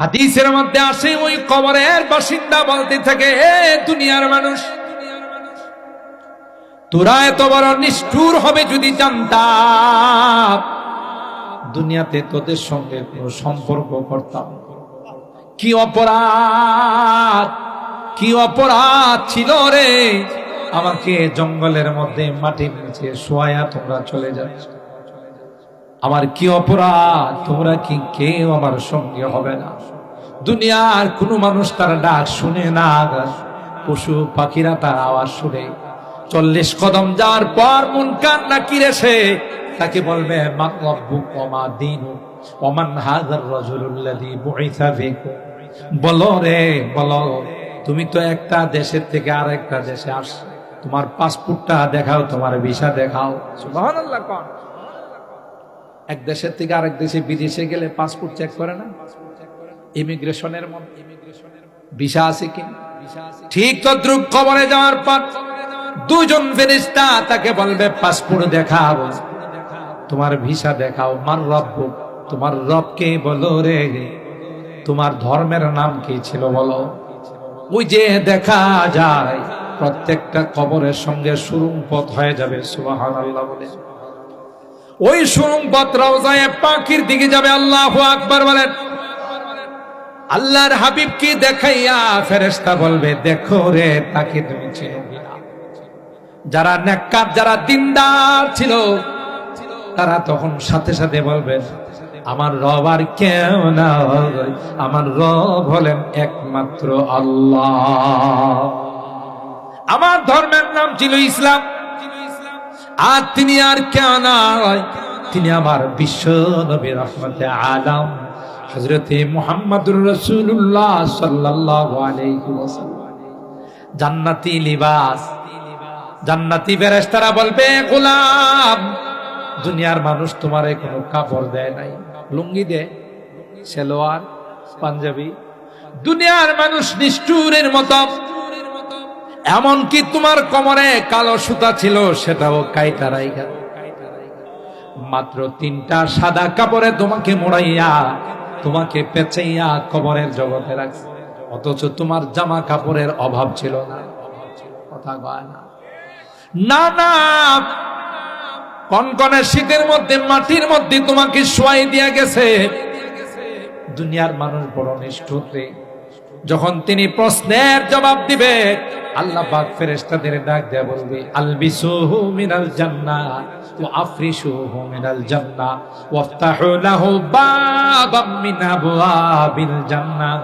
হাদিসের মধ্যে আসে ওই কবরের বাসিন্দা বলতে থাকে, হে দুনিয়ার মানুষ, তোরা এত বড় নিষ্ঠুর হবে যদি জানতাম, দুনিয়াতে তোদের সঙ্গে কোনো সম্পর্ক করতাম। কি অপরাধ, কি অপরাধ ছিল রে, আমাকে জঙ্গলের মধ্যে মাটির নিচে শোয়া তোমরা চলে যাচ্ছ। আমার কি অপরাধ, তোমরা কি কেউ আমার সঙ্গে হবে না? দুনিয়ার কোনো মানুষ তার ডাক শুনে না, পশু পাখিরা তার আওয়াজ শুনে 40 কদম যাওয়ার পর মুনকার নাকির এসে তাকে বলবে, মান রাব্বুক ওয়া মা দীনুক ওয়া মান হাযার রাজুলুল্লাযী বুইসা ফীকুম। বলো রে বলো, তুমি তো একটা দেশের থেকে আরেকটা দেশে আসছো, তোমার পাসপোর্টটা দেখাও, তোমার ভিসা দেখাও। সুবহানাল্লাহ। কোন এক দেশের থেকে আরেক দেশে বিদেশে গেলে পাসপোর্ট চেক করে না? ইমিগ্রেশনের মধ্যে ভিসা আছে কি? ঠিক তদ্রুপ কবরে যাওয়ার পর দুজন ফেরেশতা তাকে বলবে, পাসপোর্ট দেখাও, তোমার ভিসা দেখাও। মান রব্বুক, তোমার রবকে বলো রে, তোমার ধর্মের নাম কি ছিল বলো। ওই যে দেখা যায় প্রত্যেকটা কবরের সঙ্গে সুরুং পথ হয়ে যাবে। সুবহানাল্লাহ বলে ওই সুরুং পথ রওজায়ে পাখির দিকে যাবে। আল্লাহু আকবার বলেন। আল্লাহর হাবিবকে দেখাইয়া ফেরেশতা বলবে, দেখো রে, তাকে তুমি চেনো কিনা? যারা নেককার, যারা দিনদার ছিল, তারা তখন সাথে সাথে বলবেন, আমার রব আর কেউ না, আমার রব হলেন একমাত্র আল্লাহ। আমার ধর্মের নাম ছিল ইসলাম, আর তিনি আর কেউ নয়, তিনি আমার বিশ্ব নবী রহমতে আলম হযরতে মুহাম্মদুর রাসূলুল্লাহ সাল্লাল্লাহু আলাইহি ওয়াসাল্লাম। জান্নাতি লিবাস, জান্নাতি ফেরেশতারা বলবে, গোলাম, দুনিয়ার মানুষ তোমারে কোনো কাপড় দেয় নাই, লুঙ্গি দে, সালোয়ার, পাঞ্জাবি। দুনিয়ার মানুষ নিষ্ঠুরের মতো, এমনকি তোমার কোমরে কালো সুতা ছিল, সেটাও কাইটা রাইখা মাত্র 3টা সাদা কাপড়ে তোমাকে মোড়াইয়া, তোমাকে পেঁচাইয়া কবরের জগতে রাখছে। অথচ তোমার জামা কাপড়ের অভাব ছিল না। কথা কয় না? না না, কনকনে শীতের মধ্যে মাটির মধ্যে তোমাকে শোয়াই দিয়া গেছে। দুনিয়ার মানুষ বড় নিষ্ঠুর রে। যখন তিনি প্রশ্নের জবাব দিবে, আল্লাহ পাক ফেরেশতাদের ডাক দেয়া বলবে, আলবিসুহু মিনাল জান্নাহ ওয়া আফরিশুহু মিনাল জান্নাহ ওয়াফতাহু লাহু বাবাম মিন আবওয়াবিল জান্নাহ